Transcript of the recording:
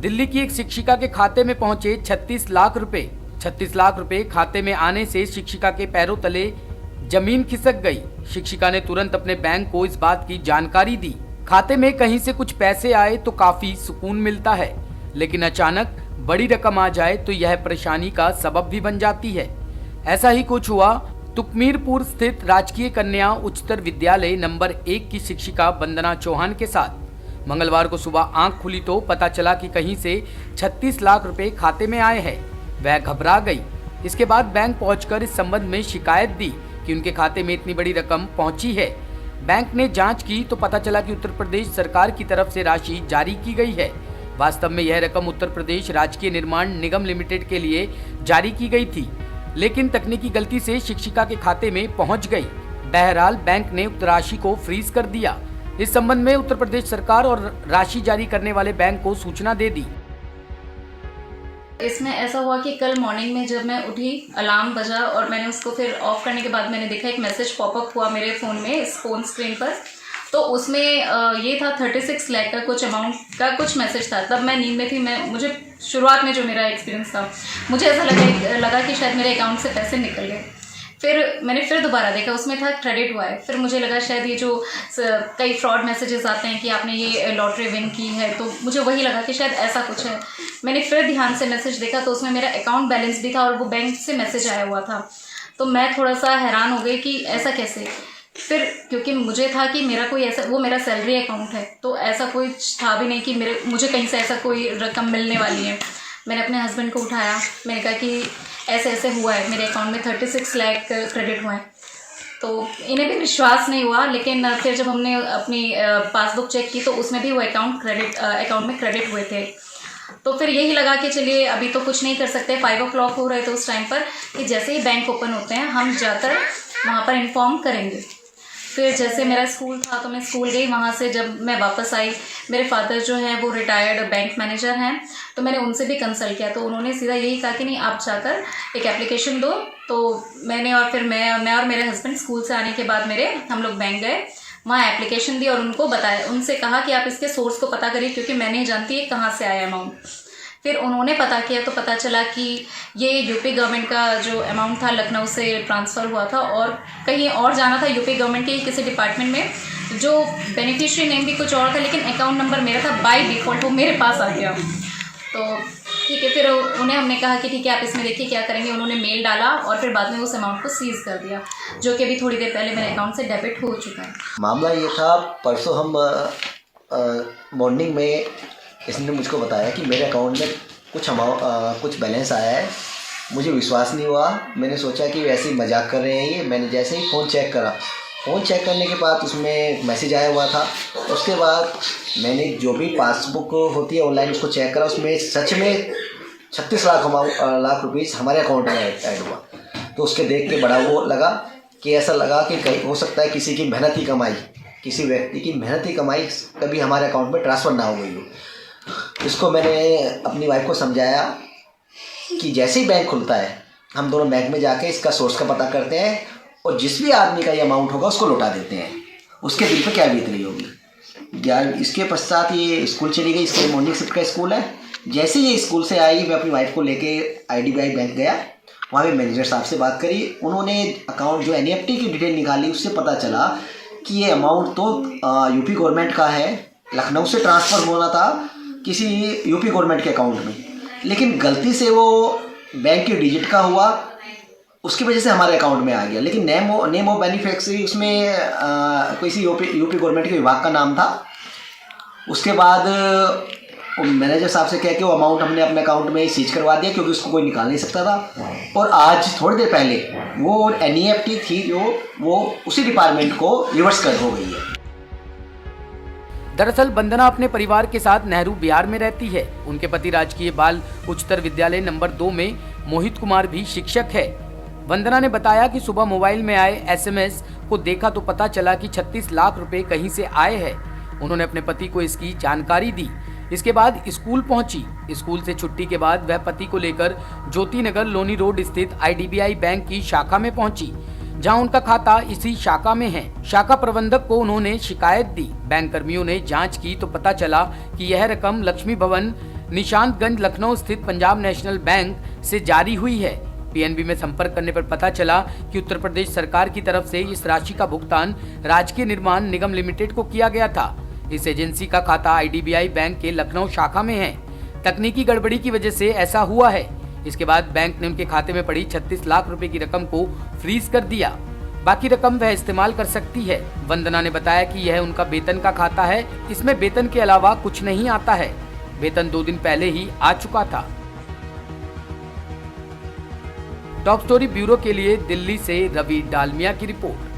दिल्ली की एक शिक्षिका के खाते में पहुंचे 36 लाख रुपए। 36 लाख रुपए खाते में आने से शिक्षिका के पैरों तले जमीन खिसक गई। शिक्षिका ने तुरंत अपने बैंक को इस बात की जानकारी दी। खाते में कहीं से कुछ पैसे आए तो काफी सुकून मिलता है, लेकिन अचानक बड़ी रकम आ जाए तो यह परेशानी का सबब भी बन जाती है। ऐसा ही कुछ हुआ तुकमीरपुर स्थित राजकीय कन्या उच्चतर विद्यालय नंबर 1 की शिक्षिका वंदना चौहान के साथ। मंगलवार को सुबह आंख खुली तो पता चला कि कहीं से 36 लाख रुपए खाते में आए हैं। वह घबरा गई। इसके बाद बैंक पहुंचकर इस संबंध में शिकायत दी कि उनके खाते में इतनी बड़ी रकम पहुंची है। बैंक ने जांच की तो पता चला कि उत्तर प्रदेश सरकार की तरफ से राशि जारी की गई है। वास्तव में यह रकम उत्तर प्रदेश राजकीय निर्माण निगम लिमिटेड के लिए जारी की गई थी, लेकिन तकनीकी गलती से शिक्षिका के खाते में पहुंच गई। बहरहाल बैंक ने उक्त राशि को फ्रीज कर दिया। इस संबंध में उत्तर प्रदेश सरकार और राशि जारी करने वाले बैंक को सूचना दे दी। इसमें ऐसा हुआ कि कल मॉर्निंग में जब मैं उठी, अलार्म बजा और मैंने उसको फिर ऑफ करने के बाद मैंने देखा एक मैसेज पॉपअप हुआ मेरे फ़ोन में, इस फ़ोन स्क्रीन पर। तो उसमें ये था 36 लाख का कुछ अमाउंट का कुछ मैसेज था। तब मैं नींद में थी। मुझे शुरुआत में जो मेरा एक्सपीरियंस था, मुझे ऐसा लगा कि शायद मेरे अकाउंट से पैसे निकल गए। फिर मैंने फिर दोबारा देखा, उसमें था क्रेडिट हुआ है। फिर मुझे लगा शायद ये जो कई फ्रॉड मैसेजेस आते हैं कि आपने ये लॉटरी विन की है, तो मुझे वही लगा कि शायद ऐसा कुछ है। मैंने फिर ध्यान से मैसेज देखा तो उसमें मेरा अकाउंट बैलेंस भी था और वो बैंक से मैसेज आया हुआ था। तो मैं थोड़ा सा हैरान हो गई कि ऐसा कैसे। फिर क्योंकि मुझे था कि मेरा कोई ऐसा, वो मेरा सैलरी अकाउंट है, तो ऐसा कोई था भी नहीं कि मुझे कहीं से ऐसा कोई रकम मिलने वाली है। मैंने अपने हस्बैंड को उठाया, मैंने कहा कि ऐसे ऐसे हुआ है, मेरे अकाउंट में 36 लाख क्रेडिट हुए हैं। तो इन्हें भी विश्वास नहीं हुआ, लेकिन फिर जब हमने अपनी पासबुक चेक की तो उसमें भी वो अकाउंट में क्रेडिट हुए थे। तो फिर यही लगा कि चलिए अभी तो कुछ नहीं कर सकते। 5 o'clock हो रहे थे उस टाइम पर कि जैसे ही बैंक ओपन होते हैं हम जाकर वहाँ पर इन्फॉर्म करेंगे। फिर जैसे मेरा स्कूल था तो मैं स्कूल गई। वहाँ से जब मैं वापस आई, मेरे फादर जो हैं वो रिटायर्ड बैंक मैनेजर हैं, तो मैंने उनसे भी कंसल्ट किया। तो उन्होंने सीधा यही कहा कि नहीं, आप जाकर एक एप्लीकेशन दो। तो मैंने और फिर मैं और मेरे हस्बैंड स्कूल से आने के बाद हम लोग बैंक गए, वहाँ एप्लीकेशन दी और उनको बताया, उनसे कहा कि आप इसके सोर्स को पता करिए, क्योंकि मैं नहीं जानती है कहाँ से आया अमाउंट। फिर उन्होंने पता किया तो पता चला कि ये यूपी गवर्नमेंट का जो अमाउंट था लखनऊ से ट्रांसफ़र हुआ था और कहीं और जाना था यूपी गवर्नमेंट के किसी डिपार्टमेंट में। जो बेनिफिशियरी नेम भी कुछ और था, लेकिन अकाउंट नंबर मेरा था, बाय डिफ़ॉल्ट वो मेरे पास आ गया। तो ठीक है, फिर उन्हें हमने कहा कि ठीक है आप इसमें देखिए क्या करेंगे। उन्होंने मेल डाला और फिर बाद में उस अमाउंट को सीज़ कर दिया, जो कि अभी थोड़ी देर पहले मेरे अकाउंट से डेबिट हो चुका है। मामला ये था, परसों हम मॉर्निंग में इसने मुझको बताया कि मेरे अकाउंट में कुछ बैलेंस आया है। मुझे विश्वास नहीं हुआ। मैंने सोचा कि वैसे ही मजाक कर रहे हैं ये। मैंने जैसे ही फ़ोन चेक करा, फ़ोन चेक करने के बाद उसमें मैसेज आया हुआ था। उसके बाद मैंने जो भी पासबुक होती है ऑनलाइन उसको चेक करा, उसमें सच में 36 लाख रुपीज़ हमारे अकाउंट में ऐड हुआ। तो उसके देख के बड़ा वो लगा कि ऐसा लगा कि कहीं हो सकता है किसी की मेहनत ही कमाई, किसी व्यक्ति की मेहनत ही कमाई कभी हमारे अकाउंट में ट्रांसफ़र ना हो गई हो। इसको मैंने अपनी वाइफ को समझाया कि जैसे ही बैंक खुलता है हम दोनों बैंक में जाके इसका सोर्स का पता करते हैं और जिस भी आदमी का ये अमाउंट होगा उसको लौटा देते हैं। उसके दिल पे क्या बीत रही होगी। इसके पश्चात ये स्कूल चली गई। इसके मॉर्निंग शिफ्ट का स्कूल है। जैसे ये स्कूल से आई, मैं अपनी वाइफ को लेके IDBI बैंक गया। वहाँ पे मैनेजर साहब से बात करी। उन्होंने अकाउंट जो NEFT की डिटेल निकाली, उससे पता चला कि ये अमाउंट तो यूपी गवर्नमेंट का है। लखनऊ से ट्रांसफ़र होना था किसी यूपी गवर्नमेंट के अकाउंट में, लेकिन गलती से वो बैंक के डिजिट का हुआ, उसकी वजह से हमारे अकाउंट में आ गया। लेकिन नेम ऑफ बेनिफिशियरी उसमें किसी यूपी गवर्नमेंट के विभाग का नाम था। उसके बाद मैनेजर साहब से कह के वो अमाउंट हमने अपने अकाउंट में सीज करवा दिया, क्योंकि उसको कोई निकाल नहीं सकता था। और आज थोड़ी देर पहले वो NEFT थी जो वो उसी डिपार्टमेंट को रिवर्स कर हो गई है। दरअसल वंदना अपने परिवार के साथ नेहरू बिहार में रहती है। उनके पति राजकीय बाल उच्चतर विद्यालय नंबर 2 में मोहित कुमार भी शिक्षक है। वंदना ने बताया कि सुबह मोबाइल में आए SMS को देखा तो पता चला कि 36 लाख रुपए कहीं से आए हैं। उन्होंने अपने पति को इसकी जानकारी दी। इसके बाद स्कूल पहुंची। स्कूल से छुट्टी के बाद वह पति को लेकर ज्योति नगर लोनी रोड स्थित IDBI बैंक की शाखा में पहुंची, जहां उनका खाता इसी शाखा में है। शाखा प्रबंधक को उन्होंने शिकायत दी। बैंक कर्मियों ने जांच की तो पता चला कि यह रकम लक्ष्मी भवन निशांतगंज लखनऊ स्थित पंजाब नेशनल बैंक से जारी हुई है। पीएनबी में संपर्क करने पर पता चला कि उत्तर प्रदेश सरकार की तरफ से इस राशि का भुगतान राजकीय निर्माण निगम लिमिटेड को किया गया था। इस एजेंसी का खाता आईडीबीआई बैंक के लखनऊ शाखा में है। तकनीकी गड़बड़ी की वजह से ऐसा हुआ है। इसके बाद बैंक ने उनके खाते में पड़ी 36 लाख रुपए की रकम को फ्रीज कर दिया। बाकी रकम वह इस्तेमाल कर सकती है। वंदना ने बताया कि यह उनका वेतन का खाता है। इसमें वेतन के अलावा कुछ नहीं आता है। वेतन 2 दिन पहले ही आ चुका था। टॉप स्टोरी ब्यूरो के लिए दिल्ली से रवि डालमिया की रिपोर्ट।